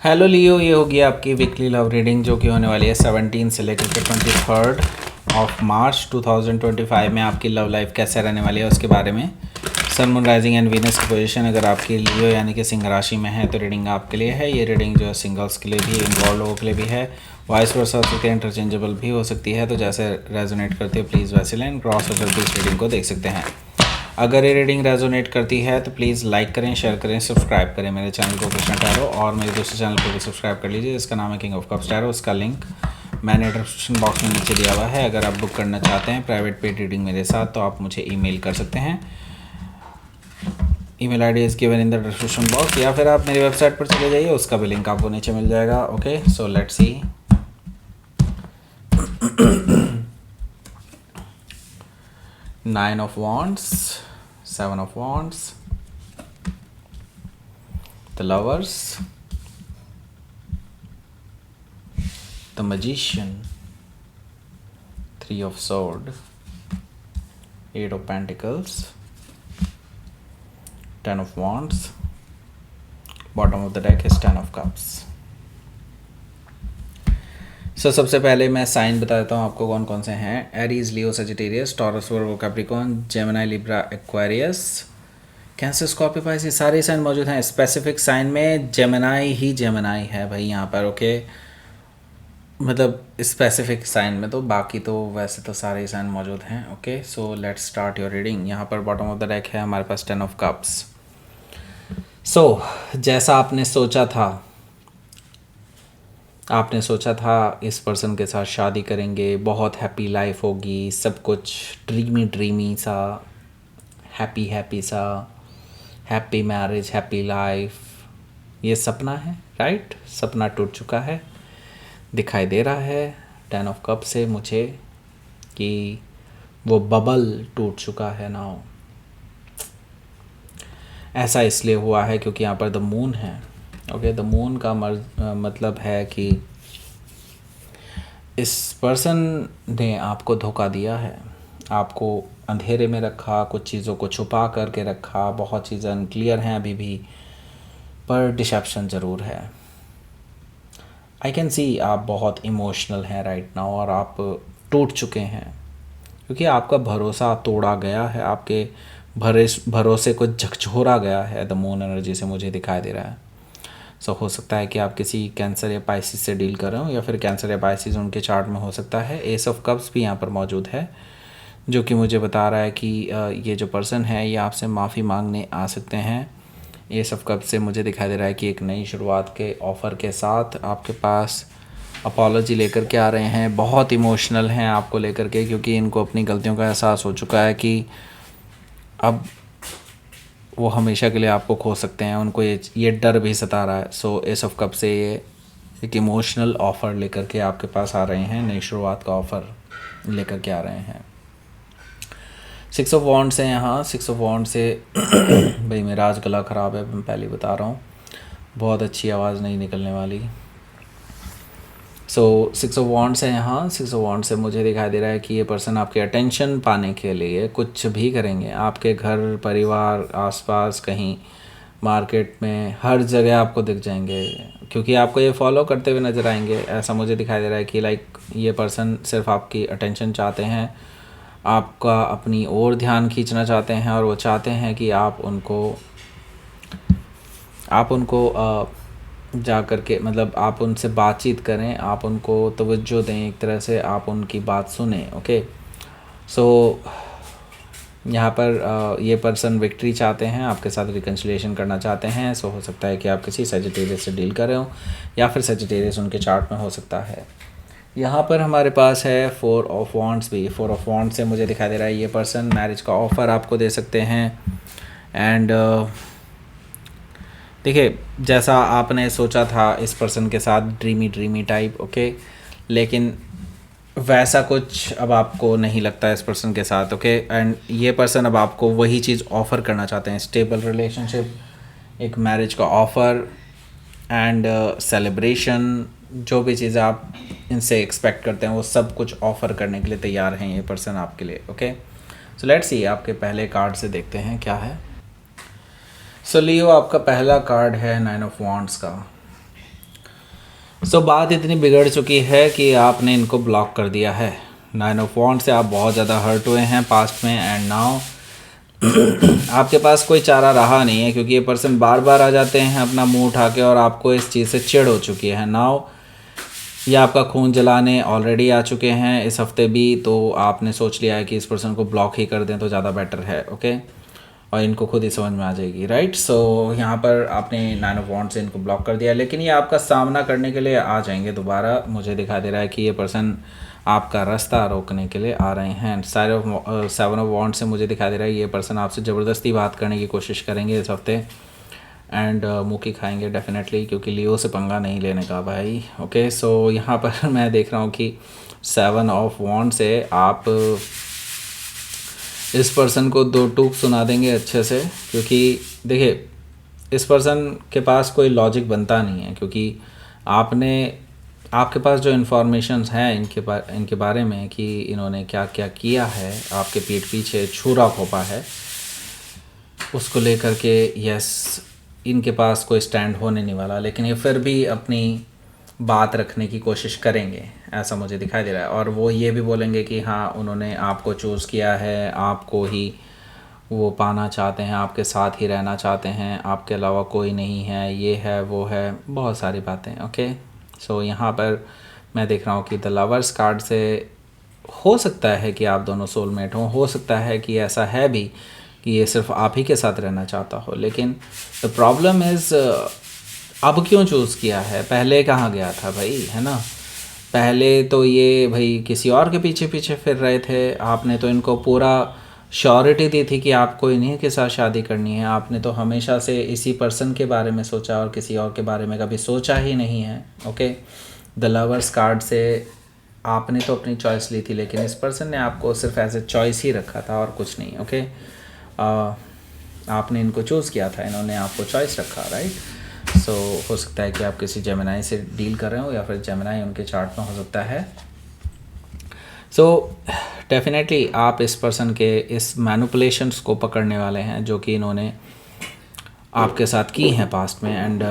Hello लियो, ये होगी आपकी वीकली लव रीडिंग जो कि होने वाली है 17 से लेकर के 23 मार्च 2025 में। आपकी लव लाइफ कैसे रहने वाली है उसके बारे में। Sun moon rising and Venus की पोजीशन अगर आपकी लियो यानी कि सिंह राशि में है तो रीडिंग आपके लिए है। ये रीडिंग जो है सिंगल्स के लिए भी, इन्वॉल्व लोगों के लिए भी है, वॉइस वर्सा हो सकती है, इंटरचेंजेबल भी हो सकती है। तो जैसे रेजोनेट करती है प्लीज़ वैसे लें, क्रॉस होकर भी इस रीडिंग को देख सकते हैं। अगर ये रीडिंग रेजोनेट करती है तो प्लीज़ लाइक करें, शेयर करें, सब्सक्राइब करें मेरे चैनल को कृष्णा टैरो, और मेरे दूसरे चैनल को भी सब्सक्राइब कर लीजिए जिसका नाम है किंग ऑफ कप्स टैरो। उसका लिंक मैंने डिस्क्रिप्शन बॉक्स में नीचे दिया हुआ है। अगर आप बुक करना चाहते हैं प्राइवेट पेड रीडिंग मेरे साथ तो आप मुझे ईमेल कर सकते हैं। Email ID is given in the description box, या फिर आप मेरी वेबसाइट पर चले जाइए, उसका भी लिंक आपको नीचे मिल जाएगा। Okay, so let's see. Nine of wands, seven of wands, the lovers, the magician, three of sword, eight of pentacles, 10 of wands, bottom of the deck is 10 of cups. सबसे पहले मैं साइन बता देता हूँ आपको कौन कौन से हैं। Aries, Leo, Sagittarius, Taurus, Virgo, Capricorn, Gemini, Libra, Aquarius, Cancer, Scorpio, Pisces, सारे साइन मौजूद हैं। स्पेसिफिक साइन में जेमिनी ही जेमिनी है भाई यहाँ पर। ओके, मतलब स्पेसिफिक साइन में, तो बाकी तो वैसे तो सारे साइन मौजूद हैं। Okay, so let's start your reading. यहाँ पर बॉटम ऑफ द डेक है हमारे पास 10 ऑफ कप्स। सो जैसा आपने सोचा था इस पर्सन के साथ शादी करेंगे, बहुत हैप्पी लाइफ होगी, सब कुछ ड्रीमी सा, हैप्पी सा, हैप्पी मैरिज, हैप्पी लाइफ, ये सपना है, राइट? सपना टूट चुका है, दिखाई दे रहा है 10 ऑफ कप से मुझे कि वो बबल टूट चुका है नाउ। ऐसा इसलिए हुआ है क्योंकि यहाँ पर द मून है। ओके, द मून का मतलब है कि इस पर्सन ने आपको धोखा दिया है, आपको अंधेरे में रखा, कुछ चीज़ों को छुपा करके रखा, बहुत चीज़ें अनक्लियर हैं अभी भी, पर डिसेप्शन ज़रूर है। आई कैन सी आप बहुत इमोशनल हैं राइट नाउ और आप टूट चुके हैं क्योंकि आपका भरोसा तोड़ा गया है, आपके भरोसे को झकझोरा गया है द मून एनर्जी से मुझे दिखाई दे रहा है। सो हो सकता है कि आप किसी कैंसर या पाइसिस से डील कर रहे हो, या फिर कैंसर या पाइसिस उनके चार्ट में हो सकता है। एस ऑफ कप्स भी यहाँ पर मौजूद है जो कि मुझे बता रहा है कि ये जो पर्सन है ये आपसे माफ़ी मांगने आ सकते हैं। एस ऑफ कप्स से मुझे दिखाई दे रहा है कि एक नई शुरुआत के ऑफ़र के साथ आपके पास अपॉलॉजी लेकर के आ रहे हैं। बहुत इमोशनल हैं आपको लेकर के क्योंकि इनको अपनी गलतियों का एहसास हो चुका है कि अब वो हमेशा के लिए आपको खो सकते हैं। उनको ये डर भी सता रहा है। सो एस ऑफ कप से ये एक इमोशनल ऑफ़र लेकर के आपके पास आ रहे हैं, नई शुरुआत का ऑफ़र लेकर के आ रहे हैं। 6 ऑफ वॉन्ड्स है यहाँ। 6 ऑफ वॉन्ड से भाई मेरा आज गला ख़राब है, मैं पहले बता रहा हूँ, बहुत अच्छी आवाज़ नहीं निकलने वाली। सो 6 ऑफ वॉन्ड्स है यहाँ। 6 ऑफ वॉन्ड से मुझे दिखाई दे रहा है कि ये पर्सन आपके अटेंशन पाने के लिए कुछ भी करेंगे। आपके घर, परिवार, आसपास, कहीं मार्केट में, हर जगह आपको दिख जाएंगे क्योंकि आपको ये फॉलो करते हुए नज़र आएंगे। ऐसा मुझे दिखाई दे रहा है कि लाइक ये पर्सन सिर्फ आपकी अटेंशन चाहते हैं, आपका अपनी ओर ध्यान खींचना चाहते हैं, और वो चाहते हैं कि आप उनको जा कर के, मतलब आप उनसे बातचीत करें, आप उनको तवज्जो दें, एक तरह से आप उनकी बात सुनें। ओके, सो यहाँ पर ये पर्सन विक्ट्री चाहते हैं, आपके साथ रिकन्सिलिएशन करना चाहते हैं। सो हो सकता है कि आप किसी सजिटेरियस से डील कर रहे हो या फिर सजिटेरियस उनके चार्ट में हो सकता है। यहाँ पर हमारे पास है 4 ऑफ वॉन्ड्स भी। 4 ऑफ वॉन्ड्स से मुझे दिखाई दे रहा है ये पर्सन मैरिज का ऑफ़र आपको दे सकते हैं। एंड देखिए, जैसा आपने सोचा था इस पर्सन के साथ ड्रीमी टाइप, ओके, लेकिन वैसा कुछ अब आपको नहीं लगता इस पर्सन के साथ। ओके, एंड ये पर्सन अब आपको वही चीज़ ऑफ़र करना चाहते हैं, स्टेबल रिलेशनशिप, एक मैरिज का ऑफ़र एंड सेलिब्रेशन, जो भी चीज़ें आप इनसे एक्सपेक्ट करते हैं वो सब कुछ ऑफ़र करने के लिए तैयार हैं ये पर्सन आपके लिए। ओके, सो लेट्स सी आपके पहले कार्ड से देखते हैं क्या है। सो लियो, आपका पहला कार्ड है 9 ऑफ वॉन्ड्स का। सो बात इतनी बिगड़ चुकी है कि आपने इनको ब्लॉक कर दिया है। 9 ऑफ वॉन्ड्स से आप बहुत ज़्यादा हर्ट हुए हैं पास्ट में, एंड नाउ आपके पास कोई चारा रहा नहीं है, क्योंकि ये पर्सन बार बार आ जाते हैं अपना मुंह उठा के और आपको इस चीज़ से चिढ़ हो चुकी है। नाउ ये आपका खून जलाने ऑलरेडी आ चुके हैं इस हफ्ते भी, तो आपने सोच लिया है कि इस पर्सन को ब्लॉक ही कर दें तो ज़्यादा बेटर है। ओके, और इनको खुद ही समझ में आ जाएगी, राइट। सो यहाँ पर आपने 9 ऑफ वॉन्ड्स से इनको ब्लॉक कर दिया, लेकिन ये आपका सामना करने के लिए आ जाएंगे दोबारा। मुझे दिखा दे रहा है कि ये पर्सन आपका रास्ता रोकने के लिए आ रहे हैं। 7 ऑफ वॉन्ड्स से मुझे दिखा दे रहा है ये पर्सन आपसे ज़बरदस्ती बात करने की कोशिश करेंगे इस हफ्ते, एंड मुँह की खाएंगे डेफिनेटली, क्योंकि लियो से पंगा नहीं लेने का भाई। ओके, सो यहाँ पर मैं देख रहा हूँ कि 7 ऑफ वॉन्ड से आप इस पर्सन को 2 टूक सुना देंगे अच्छे से, क्योंकि देखिए इस पर्सन के पास कोई लॉजिक बनता नहीं है, क्योंकि आपके पास जो इन्फॉर्मेशंस हैं इनके बारे में कि इन्होंने क्या क्या किया है, आपके पीठ पीछे छुरा खोपा है, उसको लेकर के यस इनके पास कोई स्टैंड होने नहीं वाला, लेकिन ये फिर भी अपनी बात रखने की कोशिश करेंगे, ऐसा मुझे दिखाई दे रहा है। और वो ये भी बोलेंगे कि हाँ उन्होंने आपको चूज़ किया है, आपको ही वो पाना चाहते हैं, आपके साथ ही रहना चाहते हैं, आपके अलावा कोई नहीं है, ये है वो है, बहुत सारी बातें। ओके, सो यहाँ पर मैं देख रहा हूँ कि द लवर्स कार्ड से हो सकता है कि आप दोनों सोलमेट हों, हो सकता है कि ऐसा है भी कि ये सिर्फ आप ही के साथ रहना चाहता हो, लेकिन द प्रॉब्लम इज़ अब क्यों चूज़ किया है, पहले कहाँ गया था भाई, है ना। पहले तो ये भाई किसी और के पीछे पीछे फिर रहे थे, आपने तो इनको पूरा श्योरिटी दी थी कि आपको इन्हीं के साथ शादी करनी है। आपने तो हमेशा से इसी पर्सन के बारे में सोचा और किसी और के बारे में कभी सोचा ही नहीं है। ओके, द लवर्स कार्ड से आपने तो अपनी चॉइस ली थी, लेकिन इस पर्सन ने आपको सिर्फ एज ए चॉइस ही रखा था और कुछ नहीं। ओके, आपने इनको चूज़ किया था, इन्होंने आपको चॉइस रखा, राइट। सो हो सकता है कि आप किसी जेमिनाई से डील कर रहे हो, या फिर जेमिनाई उनके चार्ट में हो सकता है। सो डेफिनेटली आप इस पर्सन के इस मैनिपुलेशंस को पकड़ने वाले हैं जो कि इन्होंने आपके साथ की हैं पास्ट में, एंड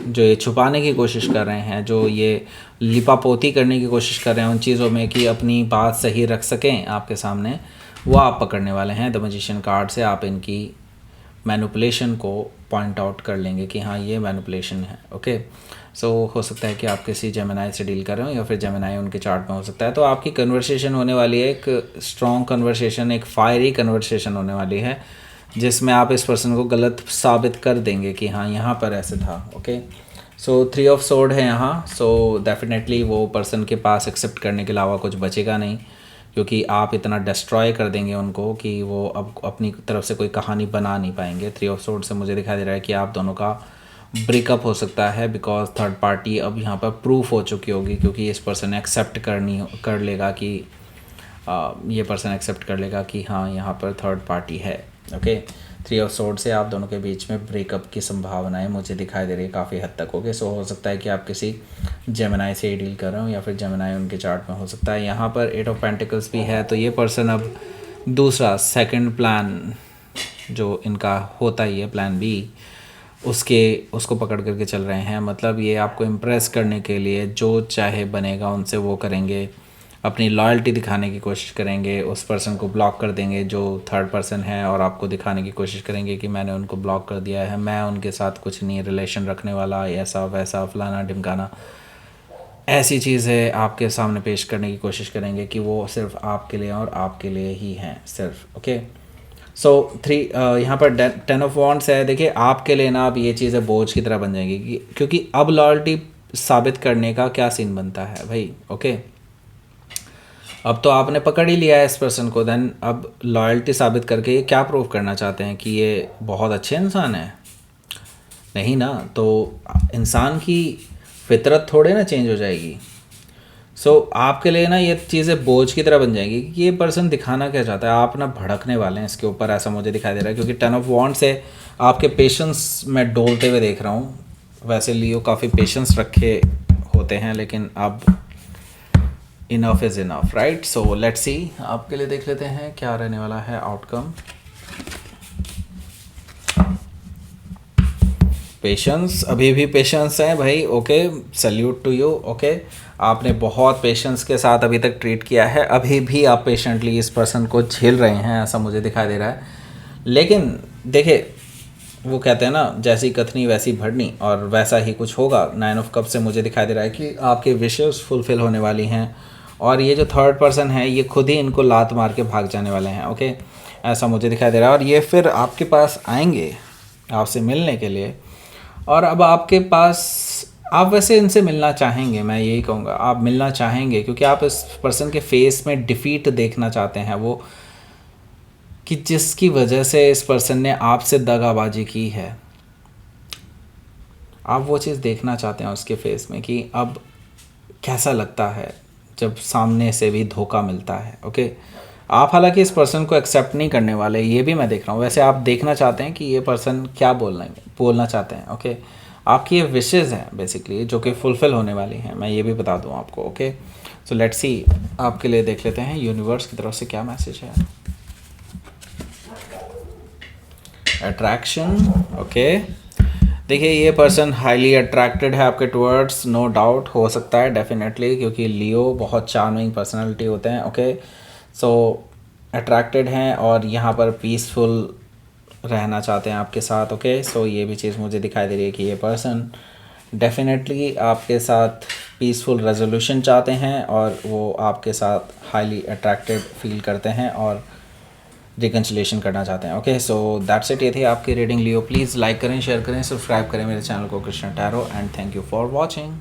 जो ये छुपाने की कोशिश कर रहे हैं, जो ये लिपापोती करने की कोशिश कर रहे हैं उन चीज़ों में कि अपनी बात सही रख सकें आपके सामने, वो आप पकड़ने वाले हैं। द मैजिशियन कार्ड से आप इनकी मैनिपुलेशन को पॉइंट आउट कर लेंगे कि हाँ ये मैनिपुलेशन है। ओके, सो हो सकता है कि आप किसी जेमिनाई से डील कर रहे हो, या फिर जेमिनाई उनके चार्ट में हो सकता है। तो आपकी कन्वर्सेशन होने वाली है एक स्ट्रॉन्ग कन्वर्सेशन, एक फायरी कन्वर्सेशन होने वाली है, जिसमें आप इस पर्सन को गलत साबित कर देंगे कि हाँ यहाँ पर ऐसे था। ओके, सो 3 ऑफ सोर्ड है यहाँ। सो डेफिनेटली वो पर्सन के पास एक्सेप्ट करने के अलावा कुछ बचेगा नहीं, क्योंकि आप इतना डिस्ट्रॉय कर देंगे उनको कि वो अब अपनी तरफ से कोई कहानी बना नहीं पाएंगे। 3 ऑफ सोर्ड से मुझे दिखाई दे रहा है कि आप दोनों का ब्रेकअप हो सकता है, बिकॉज थर्ड पार्टी अब यहाँ पर प्रूफ हो चुकी होगी, क्योंकि इस पर्सन एक्सेप्ट कर लेगा कि ये पर्सन एक्सेप्ट कर लेगा कि हाँ यहाँ पर थर्ड पार्टी है। ओके, 3 ऑफ सोर्ड से आप दोनों के बीच में ब्रेकअप की संभावनाएं मुझे दिखाई दे रही है काफ़ी हद तक। ओके, सो हो सकता है कि आप किसी जेमिनाई से ही डील कर रहे हो, या फिर जेमिनाई उनके चार्ट में हो सकता है। यहाँ पर 8 ऑफ पेंटिकल्स भी है, तो ये पर्सन अब दूसरा सेकंड प्लान जो इनका होता ही है, प्लान बी, उसको पकड़ करके चल रहे हैं। मतलब ये आपको इम्प्रेस करने के लिए जो चाहे बनेगा उनसे वो करेंगे, अपनी लॉयल्टी दिखाने की कोशिश करेंगे, उस पर्सन को ब्लॉक कर देंगे जो थर्ड पर्सन है, और आपको दिखाने की कोशिश करेंगे कि मैंने उनको ब्लॉक कर दिया है, मैं उनके साथ कुछ नहीं रिलेशन रखने वाला, ऐसा वैसा फलाना ढिमकाना, ऐसी चीज़ें आपके सामने पेश करने की कोशिश करेंगे कि वो सिर्फ आपके लिए और आपके लिए ही हैं सिर्फ। ओके, सो 3 यहाँ पर 10 ऑफ वॉन्ड्स है। देखिए आपके लिए ना अब ये चीज़ें बोझ की तरह बन जाएंगी, क्योंकि अब लॉयल्टी साबित करने का क्या सीन बनता है भाई। ओके, अब तो आपने पकड़ ही लिया है इस पर्सन को, देन अब लॉयल्टी साबित करके ये क्या प्रूव करना चाहते हैं कि ये बहुत अच्छे इंसान है? नहीं ना, तो इंसान की फितरत थोड़े ना चेंज हो जाएगी। सो आपके लिए ना ये चीज़ें बोझ की तरह बन जाएंगी कि ये पर्सन दिखाना क्या चाहता है, आप ना भड़कने वाले हैं इसके ऊपर, ऐसा मुझे दिखाई दे रहा है। क्योंकि 10 ऑफ वॉन्ड्स से आपके पेशेंस में डोलते हुए देख रहा हूँ। वैसे लियो काफ़ी पेशेंस रखे होते हैं, लेकिन अब enough is enough, right. So let's see, आपके लिए देख लेते हैं क्या रहने वाला है आउटकम। पेशेंस, अभी भी पेशेंस है भाई। Okay, salute to you. Okay, आपने बहुत पेशेंस के साथ अभी तक ट्रीट किया है, अभी भी आप पेशेंटली इस पर्सन को झेल रहे हैं, ऐसा मुझे दिखाई दे रहा है। लेकिन देखिए, वो कहते हैं ना, जैसी कथनी वैसी भरनी, और वैसा ही कुछ होगा। 9 ऑफ कप से मुझे दिखाई दे रहा है कि आपके विशेस फुलफ़िल होने वाली हैं, और ये जो थर्ड पर्सन है ये खुद ही इनको लात मार के भाग जाने वाले हैं। ओके, ऐसा मुझे दिखाई दे रहा है। और ये फिर आपके पास आएंगे आपसे मिलने के लिए, और अब आपके पास, आप वैसे इनसे मिलना चाहेंगे, मैं यही कहूँगा, आप मिलना चाहेंगे क्योंकि आप इस पर्सन के फेस में डिफ़ीट देखना चाहते हैं, वो कि जिसकी वजह से इस पर्सन ने आपसे दगाबाजी की है। आप वो चीज़ देखना चाहते हैं उसके फेस में कि अब कैसा लगता है जब सामने से भी धोखा मिलता है। ओके, आप हालांकि इस पर्सन को एक्सेप्ट नहीं करने वाले, ये भी मैं देख रहा हूँ। वैसे आप देखना चाहते हैं कि ये पर्सन क्या बोलना चाहते हैं। ओके, आपकी ये विशेज़ हैं बेसिकली जो कि फुलफ़िल होने वाली हैं, मैं ये भी बता दूँ आपको। ओके, सो लेट्स सी, आपके लिए देख लेते हैं यूनिवर्स की तरफ से क्या मैसेज है। अट्रैक्शन। ओके, देखिए ये पर्सन हाईली अट्रैक्टेड है आपके टुवर्ड्स, नो डाउट, हो सकता है डेफिनेटली, क्योंकि लियो बहुत चार्मिंग पर्सनालिटी होते हैं। ओके, सो अट्रैक्टेड हैं और यहाँ पर पीसफुल रहना चाहते हैं आपके साथ। ओके, सो ये भी चीज़ मुझे दिखाई दे रही है कि ये पर्सन डेफिनेटली आपके साथ पीसफुल रेजोल्यूशन चाहते हैं, और वो आपके साथ हाईली अट्रैक्टेड फील करते हैं और रिकन्सिलेशन करना चाहते हैं। ओके, सो दैट्स इट, ये थी आपकी रीडिंग लियो। प्लीज़ लाइक करें, शेयर करें, सब्सक्राइब करें मेरे चैनल को Krishna tarot, and thank you for watching.